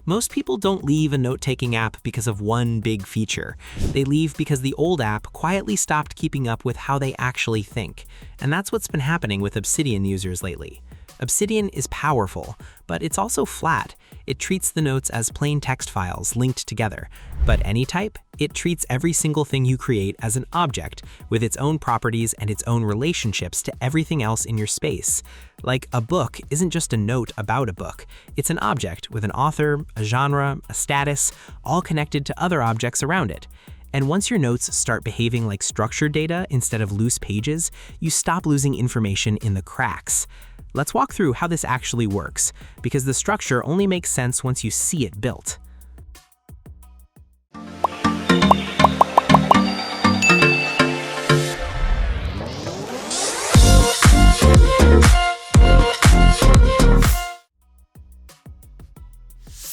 Most people don't leave a note-taking app because of one big feature. They leave because the old app quietly stopped keeping up with how they actually think. And that's what's been happening with Obsidian users lately. Obsidian is powerful, but it's also flat. It treats the notes as plain text files linked together. But Anytype, it treats every single thing you create as an object, with its own properties and its own relationships to everything else in your space. Like a book isn't just a note about a book. It's an object with an author, a genre, a status, all connected to other objects around it. And once your notes start behaving like structured data instead of loose pages, you stop losing information in the cracks. Let's walk through how this actually works, because the structure only makes sense once you see it built.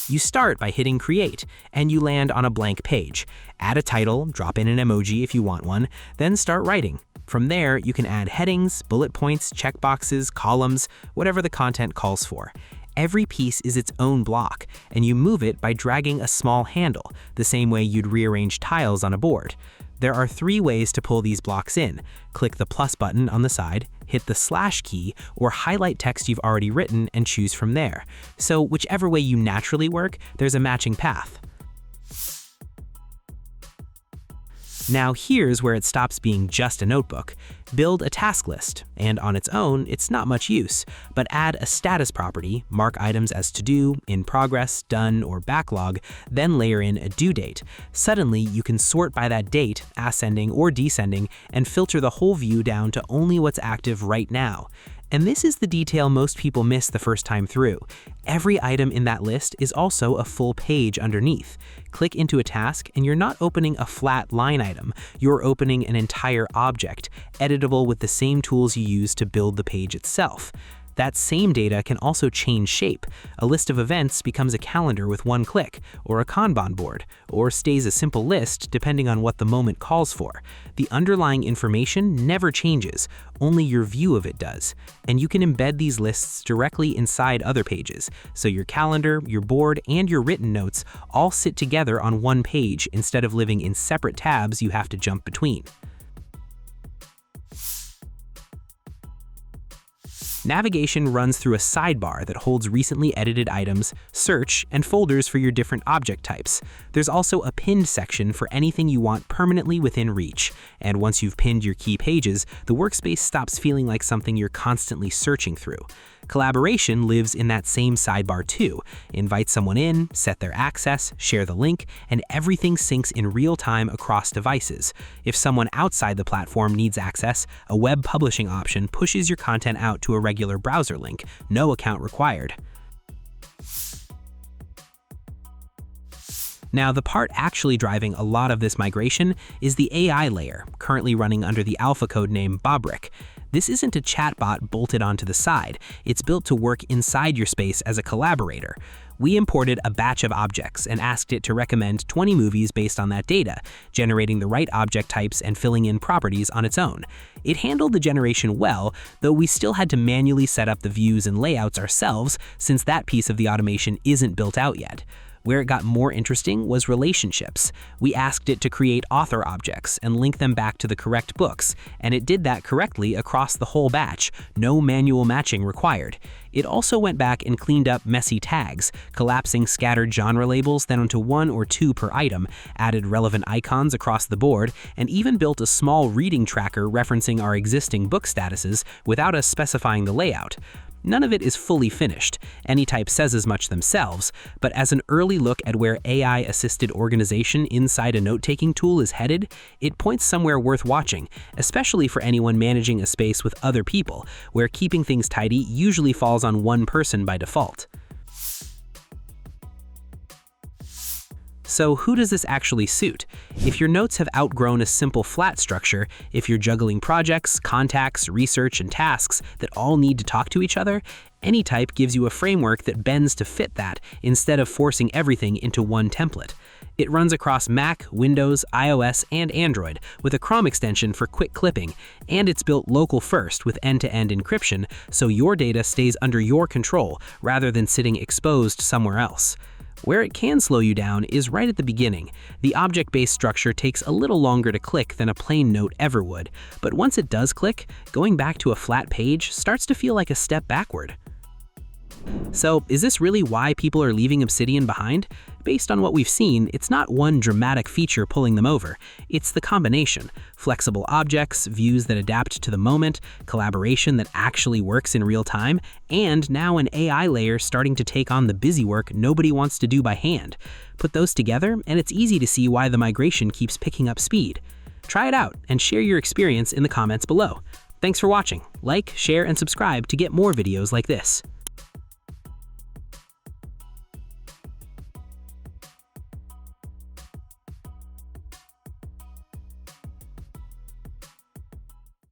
You start by hitting Create, and you land on a blank page. Add a title, drop in an emoji if you want one, then start writing. From there, you can add headings, bullet points, checkboxes, columns, whatever the content calls for. Every piece is its own block, and you move it by dragging a small handle, the same way you'd rearrange tiles on a board. There are 3 ways to pull these blocks in. Click the plus button on the side, hit the slash key, or highlight text you've already written and choose from there. So whichever way you naturally work, there's a matching path. Now here's where it stops being just a notebook. Build a task list, and on its own, it's not much use, but add a status property, mark items as to do, in progress, done, or backlog, then layer in a due date. Suddenly, you can sort by that date, ascending or descending, and filter the whole view down to only what's active right now. And this is the detail most people miss the first time through. Every item in that list is also a full page underneath. Click into a task and you're not opening a flat line item, you're opening an entire object, editable with the same tools you use to build the page itself. That same data can also change shape. A list of events becomes a calendar with one click, or a Kanban board, or stays a simple list depending on what the moment calls for. The underlying information never changes, only your view of it does. And you can embed these lists directly inside other pages, so your calendar, your board, and your written notes all sit together on one page instead of living in separate tabs you have to jump between. Navigation runs through a sidebar that holds recently edited items, search, and folders for your different object types. There's also a pinned section for anything you want permanently within reach. And once you've pinned your key pages, the workspace stops feeling like something you're constantly searching through. Collaboration lives in that same sidebar too. Invite someone in, set their access, share the link, and everything syncs in real time across devices. If someone outside the platform needs access, a web publishing option pushes your content out to a regular browser link, no account required. Now, the part actually driving a lot of this migration is the AI layer, currently running under the alpha code name Bobrick. This isn't a chatbot bolted onto the side. It's built to work inside your space as a collaborator. We imported a batch of objects and asked it to recommend 20 movies based on that data, generating the right object types and filling in properties on its own. It handled the generation well, though we still had to manually set up the views and layouts ourselves since that piece of the automation isn't built out yet. Where it got more interesting was relationships. We asked it to create author objects and link them back to the correct books, and it did that correctly across the whole batch, no manual matching required. It also went back and cleaned up messy tags, collapsing scattered genre labels then onto 1 or 2 per item, added relevant icons across the board, and even built a small reading tracker referencing our existing book statuses without us specifying the layout. None of it is fully finished. Anytype says as much themselves, but as an early look at where AI-assisted organization inside a note-taking tool is headed, it points somewhere worth watching, especially for anyone managing a space with other people, where keeping things tidy usually falls on one person by default. So who does this actually suit? If your notes have outgrown a simple flat structure, if you're juggling projects, contacts, research, and tasks that all need to talk to each other, Anytype gives you a framework that bends to fit that instead of forcing everything into one template. It runs across Mac, Windows, iOS, and Android with a Chrome extension for quick clipping, and it's built local first with end-to-end encryption so your data stays under your control rather than sitting exposed somewhere else. Where it can slow you down is right at the beginning. The object-based structure takes a little longer to click than a plain note ever would, but once it does click, going back to a flat page starts to feel like a step backward. So, is this really why people are leaving Obsidian behind? Based on what we've seen, it's not one dramatic feature pulling them over. It's the combination: flexible objects, views that adapt to the moment, collaboration that actually works in real time, and now an AI layer starting to take on the busy work nobody wants to do by hand. Put those together, and it's easy to see why the migration keeps picking up speed. Try it out and share your experience in the comments below. Thanks for watching. Like, share, and subscribe to get more videos like this.